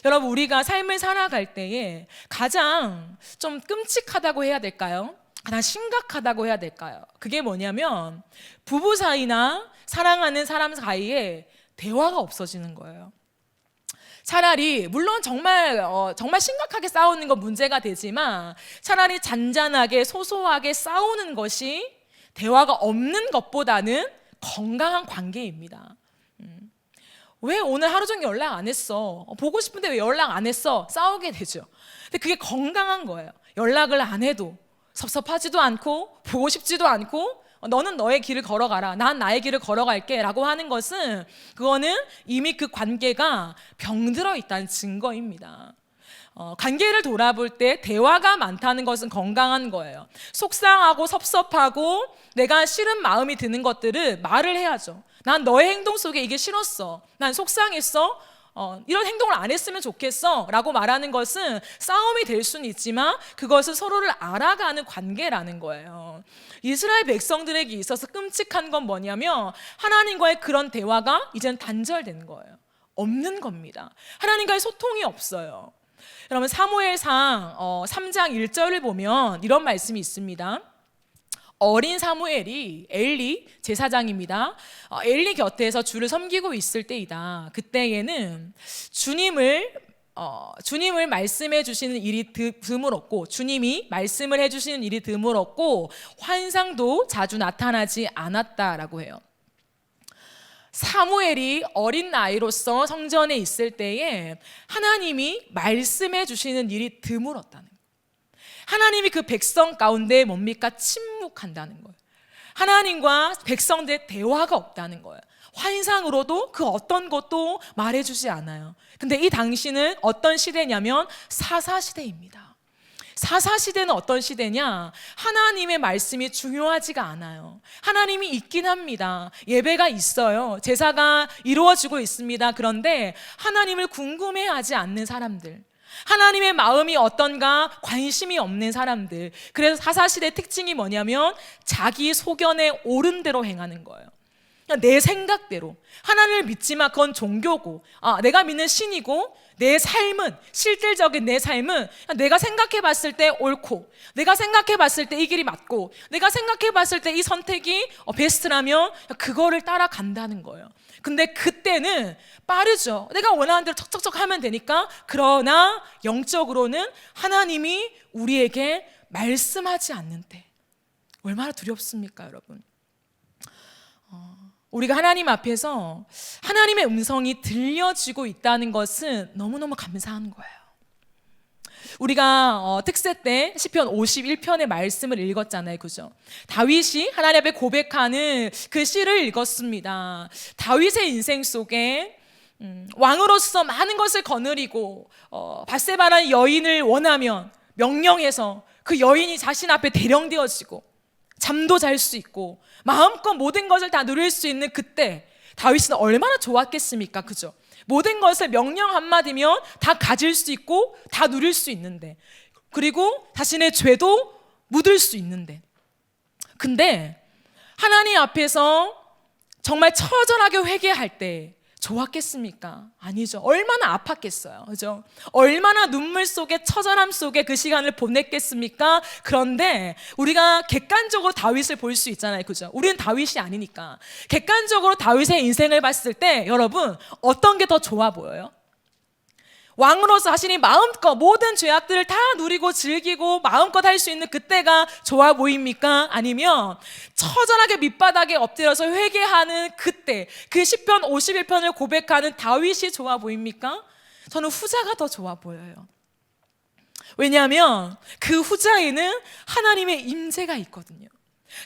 여러분, 우리가 삶을 살아갈 때에 가장 좀 끔찍하다고 해야 될까요? 가장 심각하다고 해야 될까요? 그게 뭐냐면 부부 사이나 사랑하는 사람 사이에 대화가 없어지는 거예요. 차라리, 물론 정말 심각하게 싸우는 건 문제가 되지만 차라리 잔잔하게 소소하게 싸우는 것이 대화가 없는 것보다는 건강한 관계입니다. 왜 오늘 하루 종일 연락 안 했어? 보고 싶은데 왜 연락 안 했어? 싸우게 되죠. 근데 그게 건강한 거예요. 연락을 안 해도 섭섭하지도 않고 보고 싶지도 않고 너는 너의 길을 걸어가라, 난 나의 길을 걸어갈게 라고 하는 것은, 그거는 이미 그 관계가 병들어 있다는 증거입니다. 관계를 돌아볼 때 대화가 많다는 것은 건강한 거예요. 속상하고 섭섭하고 내가 싫은 마음이 드는 것들을 말을 해야죠. 난 너의 행동 속에 이게 싫었어, 난 속상했어, 이런 행동을 안 했으면 좋겠어 라고 말하는 것은 싸움이 될 수는 있지만 그것은 서로를 알아가는 관계라는 거예요. 이스라엘 백성들에게 있어서 끔찍한 건 뭐냐면 하나님과의 그런 대화가 이제는 단절된 거예요. 없는 겁니다. 하나님과의 소통이 없어요. 여러분, 사무엘상 3장 1절을 보면 이런 말씀이 있습니다. 어린 사무엘이, 엘리 제사장입니다. 엘리 곁에서 주를 섬기고 있을 때이다. 그때에는 주님을 말씀해 주시는 일이 드물었고, 주님이 말씀을 해 주시는 일이 드물었고 환상도 자주 나타나지 않았다라고 해요. 사무엘이 어린 나이로서 성전에 있을 때에 하나님이 말씀해 주시는 일이 드물었다는 거예요. 하나님이 그 백성 가운데 뭡니까? 침묵한다는 거예요. 하나님과 백성들의 대화가 없다는 거예요. 환상으로도 그 어떤 것도 말해주지 않아요. 근데 이 당시는 어떤 시대냐면 사사시대입니다. 사사시대는 어떤 시대냐? 하나님의 말씀이 중요하지가 않아요. 하나님이 있긴 합니다. 예배가 있어요. 제사가 이루어지고 있습니다. 그런데 하나님을 궁금해하지 않는 사람들, 하나님의 마음이 어떤가 관심이 없는 사람들. 그래서 사사시대의 특징이 뭐냐면 자기 소견에 옳은 대로 행하는 거예요. 내 생각대로. 하나님을 믿지만 그건 종교고, 내가 믿는 신이고, 내 삶은, 실질적인 내 삶은 내가 생각해 봤을 때 옳고, 내가 생각해 봤을 때 이 길이 맞고, 내가 생각해 봤을 때 이 선택이 베스트라면 그거를 따라간다는 거예요. 근데 그때는 빠르죠. 내가 원하는 대로 척척척 하면 되니까. 그러나 영적으로는 하나님이 우리에게 말씀하지 않는 때 얼마나 두렵습니까, 여러분? 우리가 하나님 앞에서 하나님의 음성이 들려지고 있다는 것은 너무너무 감사한 거예요. 우리가 특세 때 시편 51편의 말씀을 읽었잖아요, 그죠? 다윗이 하나님 앞에 고백하는 그 시를 읽었습니다. 다윗의 인생 속에 왕으로서 많은 것을 거느리고 밧세바라는 여인을 원하면 명령해서 그 여인이 자신 앞에 대령되어지고 잠도 잘 수 있고 마음껏 모든 것을 다 누릴 수 있는 그때 다윗은 얼마나 좋았겠습니까? 그죠? 모든 것을 명령 한마디면 다 가질 수 있고 다 누릴 수 있는데, 그리고 자신의 죄도 묻을 수 있는데, 근데 하나님 앞에서 정말 처절하게 회개할 때 좋았겠습니까? 아니죠. 얼마나 아팠겠어요, 그죠? 얼마나 눈물 속에 처절함 속에 그 시간을 보냈겠습니까? 그런데 우리가 객관적으로 다윗을 볼 수 있잖아요, 그죠? 우리는 다윗이 아니니까. 객관적으로 다윗의 인생을 봤을 때 여러분 어떤 게 더 좋아 보여요? 왕으로서 자신이 마음껏 모든 죄악들을 다 누리고 즐기고 마음껏 할 수 있는 그때가 좋아 보입니까? 아니면 처절하게 밑바닥에 엎드려서 회개하는 그때, 그 시편 51편을 고백하는 다윗이 좋아 보입니까? 저는 후자가 더 좋아 보여요. 왜냐하면 그 후자에는 하나님의 임재가 있거든요.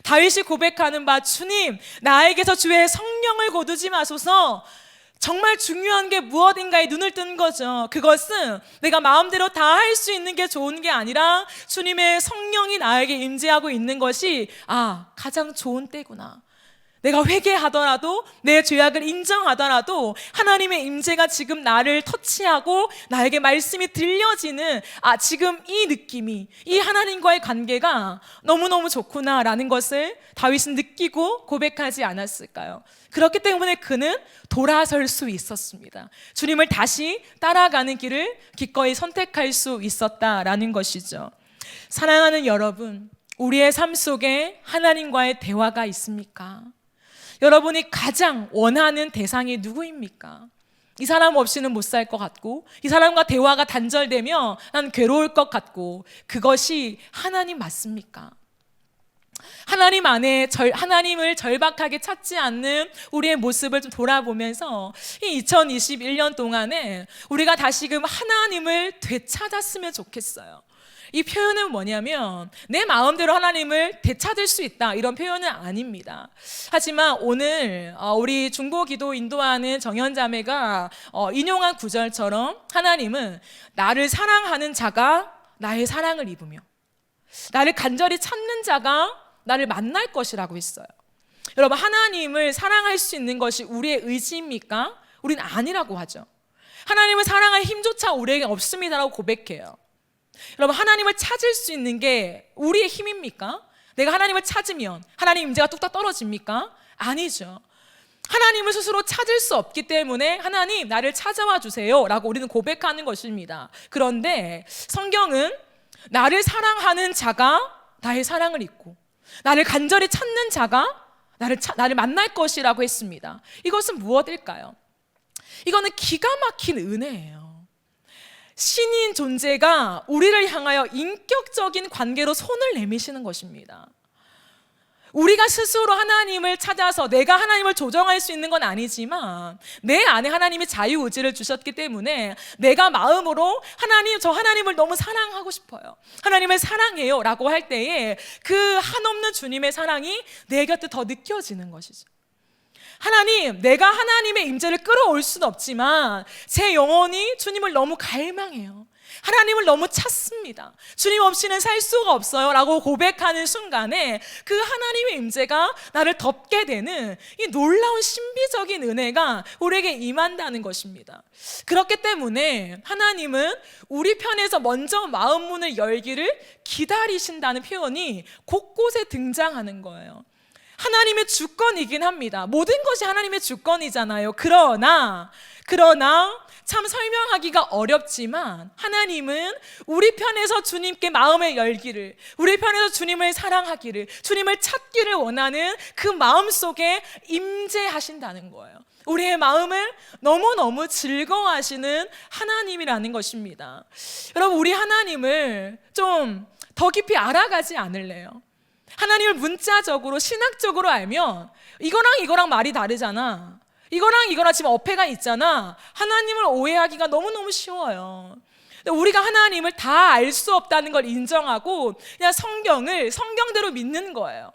다윗이 고백하는 바, 주님, 나에게서 주의 성령을 거두지 마소서. 정말 중요한 게 무엇인가에 눈을 뜬 거죠. 그것은 내가 마음대로 다 할 수 있는 게 좋은 게 아니라 주님의 성령이 나에게 임재하고 있는 것이 가장 좋은 때구나. 내가 회개하더라도 내 죄악을 인정하더라도 하나님의 임재가 지금 나를 터치하고 나에게 말씀이 들려지는 지금 이 느낌이, 이 하나님과의 관계가 너무너무 좋구나라는 것을 다윗은 느끼고 고백하지 않았을까요? 그렇기 때문에 그는 돌아설 수 있었습니다. 주님을 다시 따라가는 길을 기꺼이 선택할 수 있었다라는 것이죠. 사랑하는 여러분, 우리의 삶 속에 하나님과의 대화가 있습니까? 여러분이 가장 원하는 대상이 누구입니까? 이 사람 없이는 못 살 것 같고, 이 사람과 대화가 단절되면 난 괴로울 것 같고, 그것이 하나님 맞습니까? 하나님 안에 하나님을 절박하게 찾지 않는 우리의 모습을 좀 돌아보면서 이 2021년 동안에 우리가 다시금 하나님을 되찾았으면 좋겠어요. 이 표현은 뭐냐면 내 마음대로 하나님을 되찾을 수 있다, 이런 표현은 아닙니다. 하지만 오늘 우리 중보기도 인도하는 정현자매가 인용한 구절처럼 하나님은 나를 사랑하는 자가 나의 사랑을 입으며 나를 간절히 찾는 자가 나를 만날 것이라고 했어요. 여러분, 하나님을 사랑할 수 있는 것이 우리의 의지입니까? 우리는 아니라고 하죠. 하나님을 사랑할 힘조차 우리에게 없습니다라고 고백해요. 여러분, 하나님을 찾을 수 있는 게 우리의 힘입니까? 내가 하나님을 찾으면 하나님 임재가 뚝딱 떨어집니까? 아니죠. 하나님을 스스로 찾을 수 없기 때문에 하나님 나를 찾아와 주세요 라고 우리는 고백하는 것입니다. 그런데 성경은 나를 사랑하는 자가 나의 사랑을 입고 나를 간절히 찾는 자가 나를 만날 것이라고 했습니다. 이것은 무엇일까요? 이거는 기가 막힌 은혜예요. 신인 존재가 우리를 향하여 인격적인 관계로 손을 내미시는 것입니다. 우리가 스스로 하나님을 찾아서 내가 하나님을 조정할 수 있는 건 아니지만 내 안에 하나님이 자유의지를 주셨기 때문에 내가 마음으로 하나님, 저 하나님을 너무 사랑하고 싶어요, 하나님을 사랑해요 라고 할 때에 그 한없는 주님의 사랑이 내 곁에 더 느껴지는 것이죠. 하나님, 내가 하나님의 임재를 끌어올 수는 없지만 제 영혼이 주님을 너무 갈망해요, 하나님을 너무 찾습니다, 주님 없이는 살 수가 없어요 라고 고백하는 순간에 그 하나님의 임재가 나를 덮게 되는 이 놀라운 신비적인 은혜가 우리에게 임한다는 것입니다. 그렇기 때문에 하나님은 우리 편에서 먼저 마음 문을 열기를 기다리신다는 표현이 곳곳에 등장하는 거예요. 하나님의 주권이긴 합니다. 모든 것이 하나님의 주권이잖아요. 그러나 참 설명하기가 어렵지만 하나님은 우리 편에서 주님께 마음을 열기를, 우리 편에서 주님을 사랑하기를, 주님을 찾기를 원하는 그 마음 속에 임재하신다는 거예요. 우리의 마음을 너무너무 즐거워하시는 하나님이라는 것입니다. 여러분, 우리 하나님을 좀 더 깊이 알아가지 않을래요? 하나님을 문자적으로 신학적으로 알면 이거랑 말이 다르잖아, 이거랑 지금 어폐가 있잖아, 하나님을 오해하기가 너무너무 쉬워요. 근데 우리가 하나님을 다 알 수 없다는 걸 인정하고 그냥 성경을 성경대로 믿는 거예요.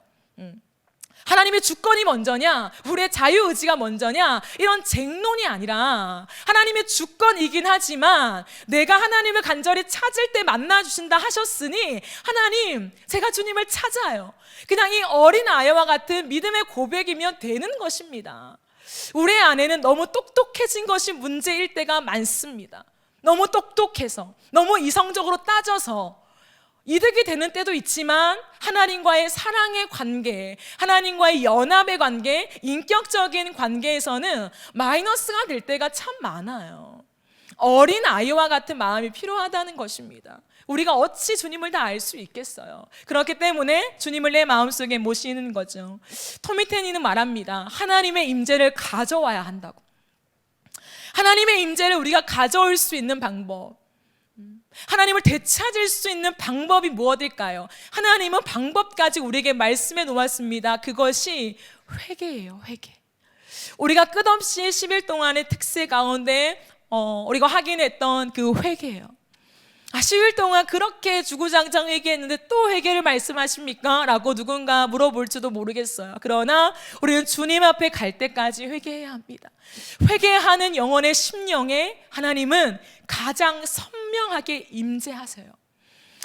하나님의 주권이 먼저냐, 우리의 자유의지가 먼저냐, 이런 쟁론이 아니라 하나님의 주권이긴 하지만 내가 하나님을 간절히 찾을 때 만나주신다 하셨으니 하나님, 제가 주님을 찾아요. 그냥 이 어린 아이와 같은 믿음의 고백이면 되는 것입니다. 우리 안에는 너무 똑똑해진 것이 문제일 때가 많습니다. 너무 똑똑해서, 너무 이성적으로 따져서 이득이 되는 때도 있지만 하나님과의 사랑의 관계, 하나님과의 연합의 관계, 인격적인 관계에서는 마이너스가 될 때가 참 많아요. 어린 아이와 같은 마음이 필요하다는 것입니다. 우리가 어찌 주님을 다 알 수 있겠어요. 그렇기 때문에 주님을 내 마음속에 모시는 거죠. 토미테니는 말합니다. 하나님의 임재를 가져와야 한다고. 하나님의 임재를 우리가 가져올 수 있는 방법, 하나님을 되찾을 수 있는 방법이 무엇일까요? 하나님은 방법까지 우리에게 말씀해 놓았습니다. 그것이 회개예요. 회개. 우리가 끝없이 10일 동안의 특세 가운데 우리가 확인했던 그 회개예요. 10일 동안 그렇게 주구장창 회개했는데 또 회개를 말씀하십니까? 라고 누군가 물어볼지도 모르겠어요. 그러나 우리는 주님 앞에 갈 때까지 회개해야 합니다. 회개하는 영혼의 심령에 하나님은 가장 선명하게 임재하세요.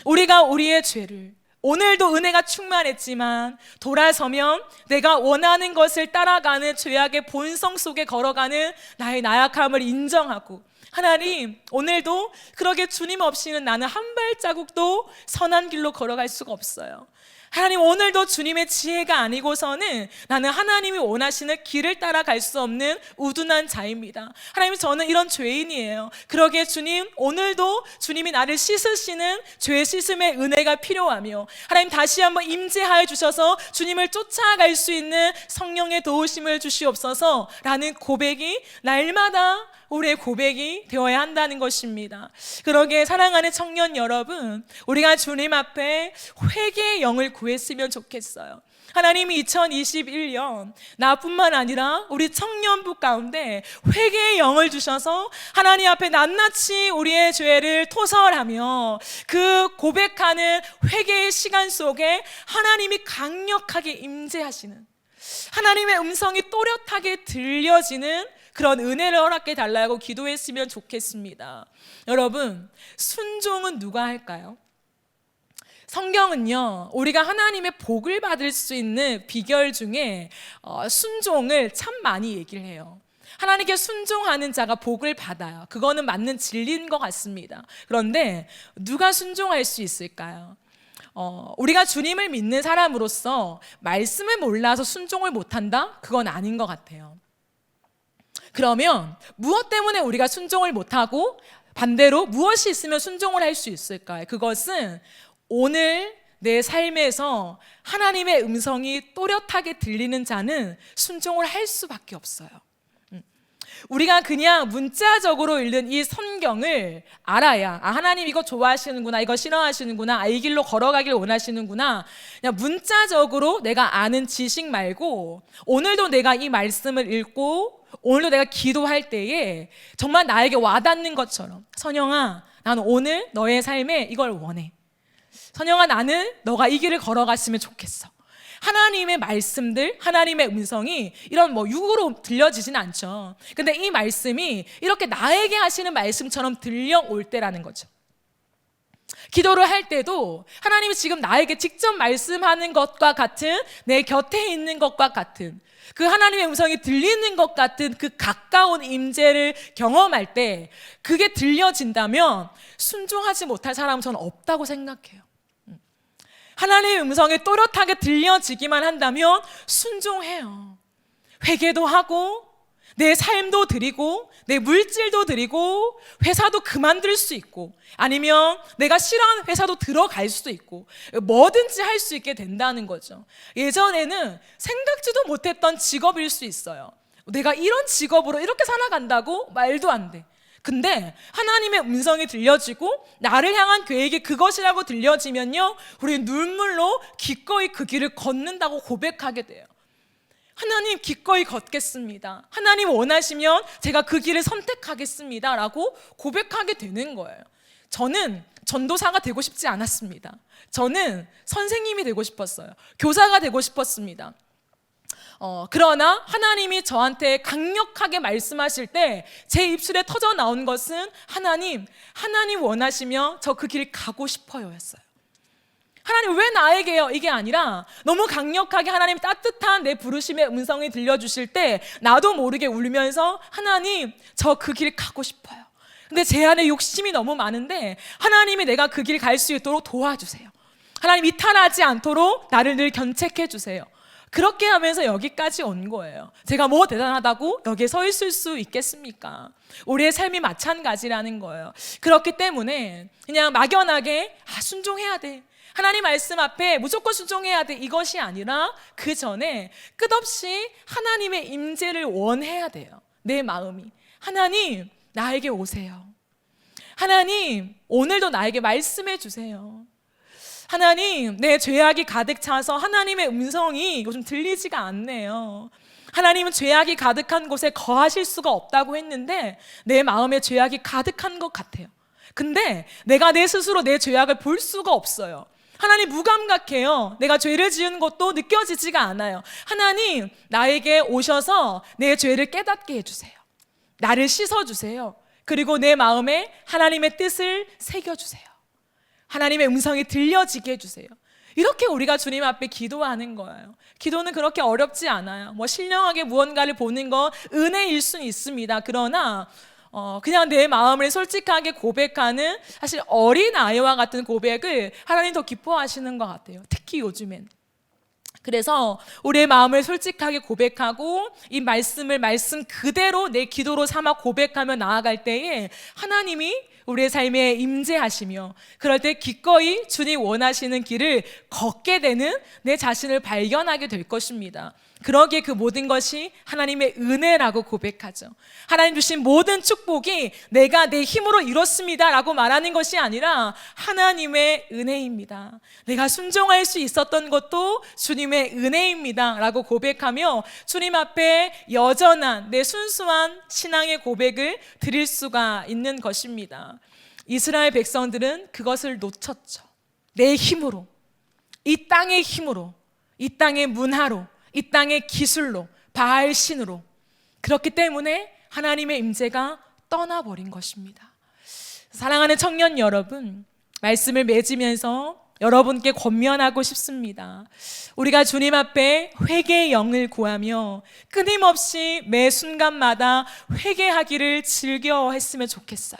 우리가 우리의 죄를, 오늘도 은혜가 충만했지만 돌아서면 내가 원하는 것을 따라가는 죄악의 본성 속에 걸어가는 나의 나약함을 인정하고, 하나님, 오늘도 그러게 주님 없이는 나는 한 발자국도 선한 길로 걸어갈 수가 없어요. 하나님, 오늘도 주님의 지혜가 아니고서는 나는 하나님이 원하시는 길을 따라갈 수 없는 우둔한 자입니다. 하나님, 저는 이런 죄인이에요. 그러기에 주님, 오늘도 주님이 나를 씻으시는 죄 씻음의 은혜가 필요하며, 하나님 다시 한번 임재하여 주셔서 주님을 쫓아갈 수 있는 성령의 도우심을 주시옵소서 라는 고백이 날마다 우리의 고백이 되어야 한다는 것입니다. 그러기에 사랑하는 청년 여러분, 우리가 주님 앞에 회개의 영을 구했으면 좋겠어요. 하나님이 2021년 나뿐만 아니라 우리 청년부 가운데 회개의 영을 주셔서 하나님 앞에 낱낱이 우리의 죄를 토설하며 그 고백하는 회개의 시간 속에 하나님이 강력하게 임재하시는, 하나님의 음성이 또렷하게 들려지는 그런 은혜를 허락해 달라고 기도했으면 좋겠습니다. 여러분, 순종은 누가 할까요? 성경은요, 우리가 하나님의 복을 받을 수 있는 비결 중에 순종을 참 많이 얘기를 해요. 하나님께 순종하는 자가 복을 받아요. 그거는 맞는 진리인 것 같습니다. 그런데 누가 순종할 수 있을까요? 우리가 주님을 믿는 사람으로서 말씀을 몰라서 순종을 못한다? 그건 아닌 것 같아요. 그러면 무엇 때문에 우리가 순종을 못하고 반대로 무엇이 있으면 순종을 할 수 있을까요? 그것은 오늘 내 삶에서 하나님의 음성이 또렷하게 들리는 자는 순종을 할 수밖에 없어요. 우리가 그냥 문자적으로 읽는 이 성경을 알아야, 하나님 이거 좋아하시는구나, 이거 싫어하시는구나, 이 길로 걸어가길 원하시는구나, 그냥 문자적으로 내가 아는 지식 말고 오늘도 내가 이 말씀을 읽고 오늘도 내가 기도할 때에 정말 나에게 와닿는 것처럼, 선영아, 나는 오늘 너의 삶에 이걸 원해. 선영아, 나는 너가 이 길을 걸어갔으면 좋겠어. 하나님의 말씀들, 하나님의 음성이 이런 육으로 들려지진 않죠. 근데 이 말씀이 이렇게 나에게 하시는 말씀처럼 들려올 때라는 거죠. 기도를 할 때도 하나님이 지금 나에게 직접 말씀하는 것과 같은, 내 곁에 있는 것과 같은, 그 하나님의 음성이 들리는 것 같은 그 가까운 임재를 경험할 때 그게 들려진다면 순종하지 못할 사람은 저는 없다고 생각해요. 하나님의 음성이 또렷하게 들려지기만 한다면 순종해요. 회개도 하고 내 삶도 드리고 내 물질도 드리고 회사도 그만둘 수 있고 아니면 내가 싫어하는 회사도 들어갈 수도 있고 뭐든지 할 수 있게 된다는 거죠. 예전에는 생각지도 못했던 직업일 수 있어요. 내가 이런 직업으로 이렇게 살아간다고? 말도 안 돼. 근데 하나님의 음성이 들려지고 나를 향한 계획이 그것이라고 들려지면요, 우리는 눈물로 기꺼이 그 길을 걷는다고 고백하게 돼요. 하나님, 기꺼이 걷겠습니다. 하나님 원하시면 제가 그 길을 선택하겠습니다 라고 고백하게 되는 거예요. 저는 전도사가 되고 싶지 않았습니다. 저는 선생님이 되고 싶었어요. 교사가 되고 싶었습니다. 그러나 하나님이 저한테 강력하게 말씀하실 때 제 입술에 터져 나온 것은 하나님 원하시며 저 그 길 가고 싶어요 였어요. 하나님 왜 나에게요? 이게 아니라 너무 강력하게 하나님 따뜻한 내 부르심의 음성이 들려주실 때 나도 모르게 울면서 하나님 저 그 길 가고 싶어요. 근데 제 안에 욕심이 너무 많은데 하나님이 내가 그 길 갈 수 있도록 도와주세요. 하나님 이탈하지 않도록 나를 늘 견책해 주세요. 그렇게 하면서 여기까지 온 거예요. 제가 뭐 대단하다고 여기에 서 있을 수 있겠습니까? 우리의 삶이 마찬가지라는 거예요. 그렇기 때문에 그냥 막연하게 순종해야 돼, 하나님 말씀 앞에 무조건 순종해야 돼, 이것이 아니라 그 전에 끝없이 하나님의 임재를 원해야 돼요. 내 마음이 하나님 나에게 오세요. 하나님 오늘도 나에게 말씀해 주세요. 하나님 내 죄악이 가득 차서 하나님의 음성이 요즘 들리지가 않네요. 하나님은 죄악이 가득한 곳에 거하실 수가 없다고 했는데 내 마음에 죄악이 가득한 것 같아요. 근데 내가 내 스스로 내 죄악을 볼 수가 없어요. 하나님 무감각해요. 내가 죄를 지은 것도 느껴지지가 않아요. 하나님 나에게 오셔서 내 죄를 깨닫게 해주세요. 나를 씻어주세요. 그리고 내 마음에 하나님의 뜻을 새겨주세요. 하나님의 음성이 들려지게 해주세요. 이렇게 우리가 주님 앞에 기도하는 거예요. 기도는 그렇게 어렵지 않아요. 뭐 신령하게 무언가를 보는 건 은혜일 수는 있습니다. 그러나 그냥 내 마음을 솔직하게 고백하는 사실 어린아이와 같은 고백을 하나님 더 기뻐하시는 것 같아요. 특히 요즘엔. 그래서 우리의 마음을 솔직하게 고백하고 이 말씀을 말씀 그대로 내 기도로 삼아 고백하며 나아갈 때에 하나님이 우리의 삶에 임재하시며 그럴 때 기꺼이 주님 원하시는 길을 걷게 되는 내 자신을 발견하게 될 것입니다. 그러기에 그 모든 것이 하나님의 은혜라고 고백하죠. 하나님 주신 모든 축복이 내가 내 힘으로 이뤘습니다 라고 말하는 것이 아니라 하나님의 은혜입니다. 내가 순종할 수 있었던 것도 주님의 은혜입니다 라고 고백하며 주님 앞에 여전한 내 순수한 신앙의 고백을 드릴 수가 있는 것입니다. 이스라엘 백성들은 그것을 놓쳤죠. 내 힘으로, 이 땅의 힘으로, 이 땅의 문화로, 이 땅의 기술로, 바알신으로. 그렇기 때문에 하나님의 임재가 떠나버린 것입니다. 사랑하는 청년 여러분, 말씀을 맺으면서 여러분께 권면하고 싶습니다. 우리가 주님 앞에 회개의 영을 구하며 끊임없이 매 순간마다 회개하기를 즐겨했으면 좋겠어요.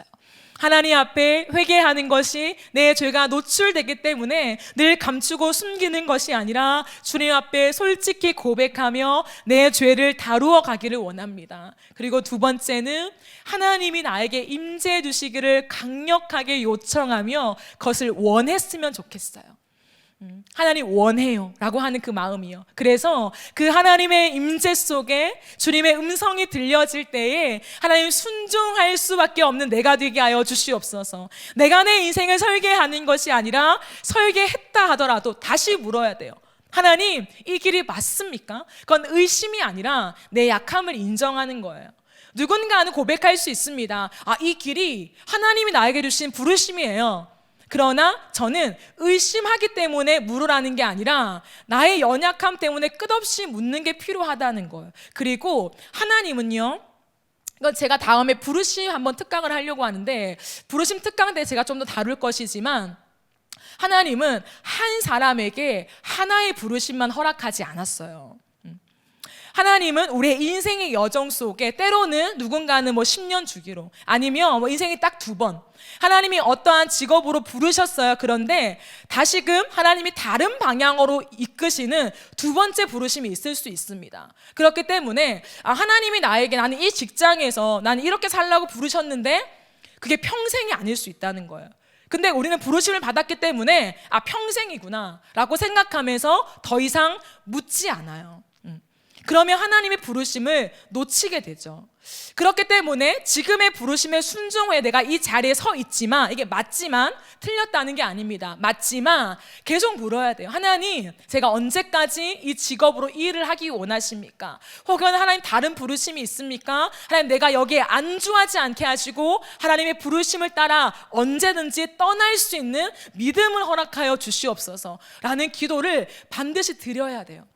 하나님 앞에 회개하는 것이 내 죄가 노출되기 때문에 늘 감추고 숨기는 것이 아니라 주님 앞에 솔직히 고백하며 내 죄를 다루어 가기를 원합니다. 그리고 두 번째는 하나님이 나에게 임재해 주시기를 강력하게 요청하며 그것을 원했으면 좋겠어요. 하나님 원해요 라고 하는 그 마음이요. 그래서 그 하나님의 임재 속에 주님의 음성이 들려질 때에 하나님 순종할 수밖에 없는 내가 되게 하여 주시옵소서. 내가 내 인생을 설계하는 것이 아니라 설계했다 하더라도 다시 물어야 돼요. 하나님 이 길이 맞습니까? 그건 의심이 아니라 내 약함을 인정하는 거예요. 누군가는 고백할 수 있습니다. 이 길이 하나님이 나에게 주신 부르심이에요. 그러나 저는 의심하기 때문에 물으라는 게 아니라 나의 연약함 때문에 끝없이 묻는 게 필요하다는 거예요. 그리고 하나님은요, 이건 제가 다음에 부르심 한번 특강을 하려고 하는데 부르심 특강 때 제가 좀 더 다룰 것이지만 하나님은 한 사람에게 하나의 부르심만 허락하지 않았어요. 하나님은 우리의 인생의 여정 속에 때로는 누군가는 10년 주기로 아니면 인생이 딱 2번 하나님이 어떠한 직업으로 부르셨어요. 그런데 다시금 하나님이 다른 방향으로 이끄시는 두 번째 부르심이 있을 수 있습니다. 그렇기 때문에 하나님이 나에게 나는 이 직장에서 나는 이렇게 살라고 부르셨는데 그게 평생이 아닐 수 있다는 거예요. 근데 우리는 부르심을 받았기 때문에 평생이구나 라고 생각하면서 더 이상 묻지 않아요. 그러면 하나님의 부르심을 놓치게 되죠. 그렇기 때문에 지금의 부르심에 순종해 내가 이 자리에 서 있지만, 이게 맞지만 틀렸다는 게 아닙니다. 맞지만 계속 물어야 돼요. 하나님, 제가 언제까지 이 직업으로 이 일을 하기 원하십니까? 혹은 하나님 다른 부르심이 있습니까? 하나님, 내가 여기에 안주하지 않게 하시고 하나님의 부르심을 따라 언제든지 떠날 수 있는 믿음을 허락하여 주시옵소서 라는 기도를 반드시 드려야 돼요.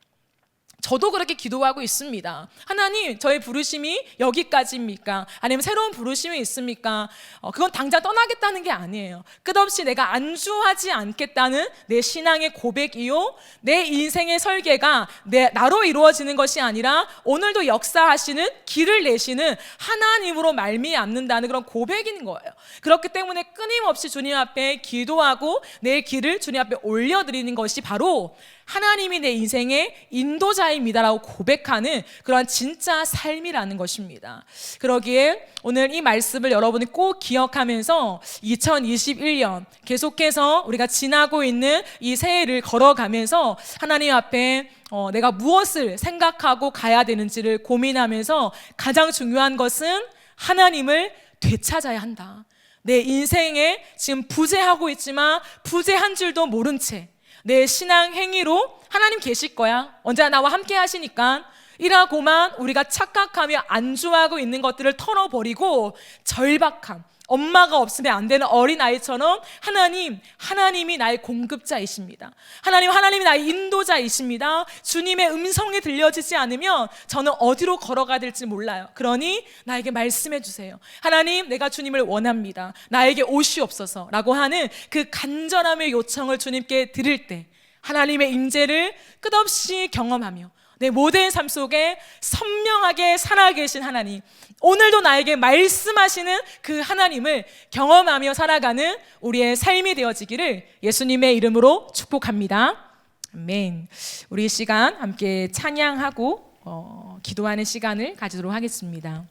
저도 그렇게 기도하고 있습니다. 하나님, 저의 부르심이 여기까지입니까? 아니면 새로운 부르심이 있습니까? 그건 당장 떠나겠다는 게 아니에요. 끝없이 내가 안주하지 않겠다는 내 신앙의 고백이요, 내 인생의 설계가 나로 이루어지는 것이 아니라 오늘도 역사하시는 길을 내시는 하나님으로 말미암는다는 그런 고백인 거예요. 그렇기 때문에 끊임없이 주님 앞에 기도하고 내 길을 주님 앞에 올려드리는 것이 바로 하나님이 내 인생의 인도자입니다라고 고백하는 그런 진짜 삶이라는 것입니다. 그러기에 오늘 이 말씀을 여러분이 꼭 기억하면서 2021년 계속해서 우리가 지나고 있는 이 새해를 걸어가면서 하나님 앞에 내가 무엇을 생각하고 가야 되는지를 고민하면서 가장 중요한 것은 하나님을 되찾아야 한다. 내 인생에 지금 부재하고 있지만 부재한 줄도 모른 채 내 신앙 행위로 하나님 계실 거야, 언제나 나와 함께 하시니까 이라고만 우리가 착각하며 안주하고 있는 것들을 털어버리고 절박함, 엄마가 없으면 안 되는 어린아이처럼 하나님이 나의 공급자이십니다. 하나님이 나의 인도자이십니다. 주님의 음성이 들려지지 않으면 저는 어디로 걸어가야 될지 몰라요. 그러니 나에게 말씀해 주세요. 하나님, 내가 주님을 원합니다. 나에게 오시옵소서 라고 하는 그 간절함의 요청을 주님께 드릴 때 하나님의 임재를 끝없이 경험하며 내 모든 삶 속에 선명하게 살아계신 하나님, 오늘도 나에게 말씀하시는 그 하나님을 경험하며 살아가는 우리의 삶이 되어지기를 예수님의 이름으로 축복합니다. 아멘. 우리 이 시간 함께 찬양하고 기도하는 시간을 가지도록 하겠습니다.